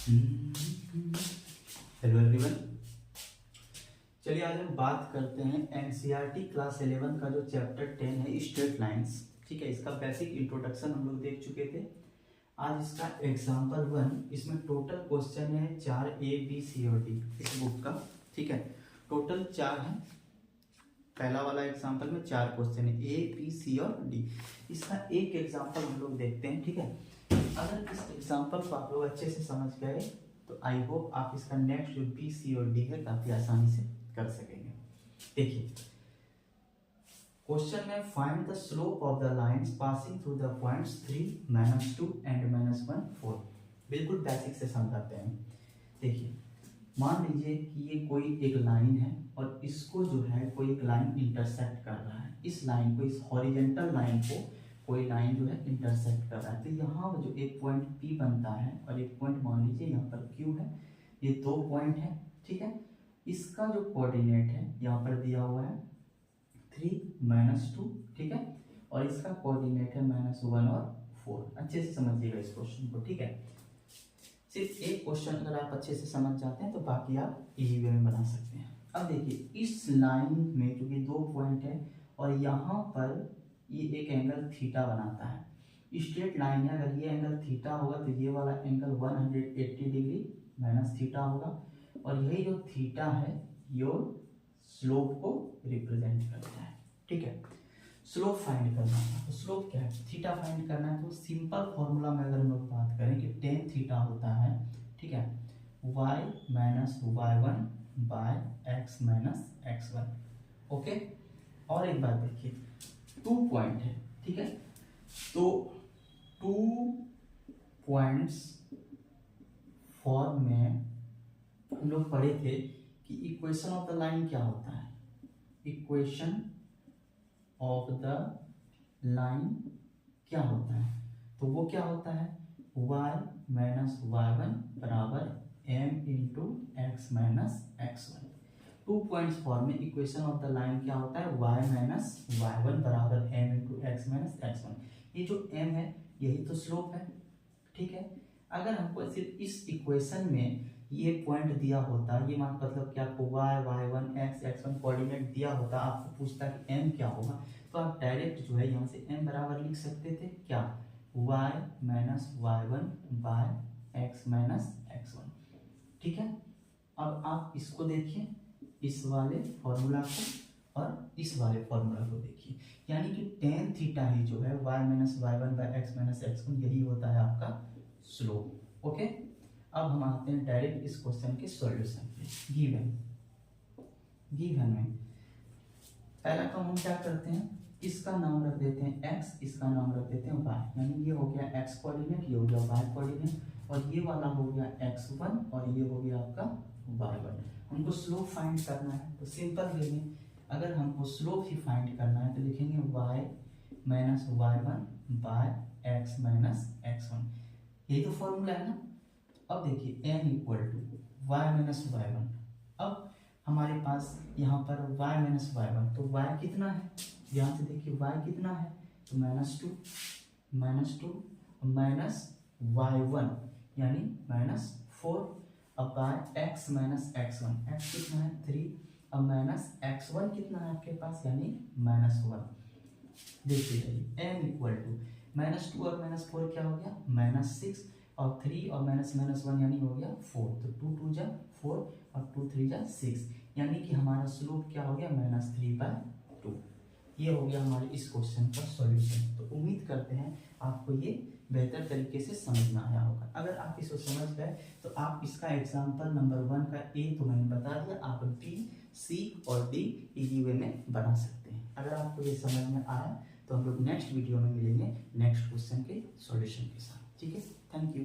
Hello everyone, चलिए आज हम बात करते हैं एनसीईआरटी क्लास 11 का जो चैप्टर 10 है स्ट्रेट लाइंस। ठीक है, इसका बेसिक इंट्रोडक्शन हम लोग देख चुके थे। आज इसका एग्जाम्पल 1, इसमें टोटल क्वेश्चन है 4 A B C और D इस बुक का। ठीक है, टोटल 4 है। पहला वाला एग्जाम्पल में 4 क्वेश्चन है A B C और D। इसका एक एग्जाम्पल हम लोग देखते हैं। ठीक है, अगर इस एग्जाम्पल को आप लोग अच्छे से समझ गए तो आई होप आप इसका नेक्स्ट जो बी सी और डी है काफी आसानी से कर सकेंगे। देखिए क्वेश्चन में find the slope of the lines passing through the points 3, -2 and -1, 4। बिल्कुल बेसिक से समझाते हैं। देखिए मान लीजिए कि ये कोई एक लाइन है और इसको जो है कोई एक लाइन इंटरसेक्ट कर रहा है। इस लाइन को, इस हॉरिजेंटल लाइन को कोई लाइन जो है इंटरसेक्ट कर रहा है। तो यहाँ जो एक पॉइंट P बनता है और एक पॉइंट मान लीजिए यहाँ पर Q है, ये 2 पॉइंट है। ठीक है, इसका जो कोऑर्डिनेट है यहाँ पर दिया हुआ है 3, -2। ठीक है, और इसका कोऑर्डिनेट है -1 और 4। अच्छे से समझिएगा इस क्वेश्चन को। ठीक है, सिर्फ एक क्वेश्चन अगर आप अच्छे से समझ जाते हैं तो बाकी आप इजी वे में बना सकते हैं। अब देखिए इस लाइन में क्योंकि 2 पॉइंट है और यहाँ पर ये एक एंगल थीटा बनाता है। स्ट्रेट लाइन है, अगर ये एंगल थीटा होगा तो ये वाला एंगल 180 डिग्री माइनस थीटा होगा। और यही जो थीटा है ये स्लोप को रिप्रेजेंट करता है। ठीक है, स्लोप फाइंड करना है तो स्लोप क्या है, थीटा फाइंड करना है। तो सिंपल फॉर्मूला में अगर हम लोग बात करें कि टेन थीटा होता है, ठीक है, y minus y1 by x minus x1। Okay, और एक बात देखिए 2 पॉइंट है। ठीक है, तो 2 पॉइंट्स फॉर्म में हम लोग पढ़े थे कि इक्वेशन ऑफ द लाइन क्या होता है। इक्वेशन ऑफ द लाइन क्या होता है, तो वो क्या होता है y माइनस y1 बराबर m into x minus x1। 2 points form में इक्वेशन ऑफ द लाइन क्या होता है y माइनस y1 बराबर m into x minus x1। ये जो m है यही तो स्लोप है। ठीक है, अगर हमको सिर्फ इस इक्वेशन में ये पॉइंट दिया होता, ये मतलब कि आपको y y1 x x1 coordinate दिया होता, आपको पूछता कि m क्या होगा, तो आप डायरेक्ट जो है यहाँ से m बराबर लिख सकते थे क्या, y minus y1 by x minus x1। ठीक है, अब आप इसको देखिए, इस वाले फॉर्मूला को और इस वाले फॉर्मूला को देखिए, यानी कि टेन थीटा ही जो है y minus y1 by x minus x1 यही होता है आपका स्लोप। ओके, अब हम आते हैं डायरेक्ट इस क्वेश्चन के सॉल्यूशन पे। गिवन में पहला काम हम क्या करते हैं, इसका नाम रख देते हैं x, इसका नाम रख देते हैं y, यानी ये हो गया x कोऑर्डिनेट, ये हो गया y कोऑर्डिनेट, और ये वाला हो गया x1 और ये हो गया आपका y1। हमको स्लोप फाइंड करना है तो सिंपल वे में अगर हमको स्लोप ही फाइंड करना है तो लिखेंगे y minus y1 by x minus x1। यही तो फॉर्मूला है ना। अब देखिए m equal to y minus y1। अब हमारे पास यहाँ पर y माइनस y1, तो y कितना है, यहाँ से देखिए y कितना है, तो -2 माइनस y1 यानी -4। अब bye x minus x1, x कितना है 3, अब माइनस x1 कितना है आपके पास यानी -1। देखिए m इक्वल टू -2 और -4 क्या हो गया -6, और 3 और -1 यानी हो गया 4, तो 2 2 जा 4 और 2 3 जा 6, यानी कि हमारा स्लोप क्या हो गया -3/2। ये हो गया हमारे इस क्वेश्चन का सॉल्यूशन। तो उम्मीद करते हैं आपको ये बेहतर तरीके से समझ में आया होगा। अगर आप इसको समझ गए तो आप इसका एग्जाम्पल नंबर 1 का A तो मैंने बता दिया, आप B, C और D इजी वे में बना सकते हैं। अगर आपको ये समझ में आया तो हम लोग नेक्स्ट वीडियो में मिलेंगे नेक्स्ट क्वेश्चन के सॉल्यूशन के साथ। ठीक है, थैंक यू।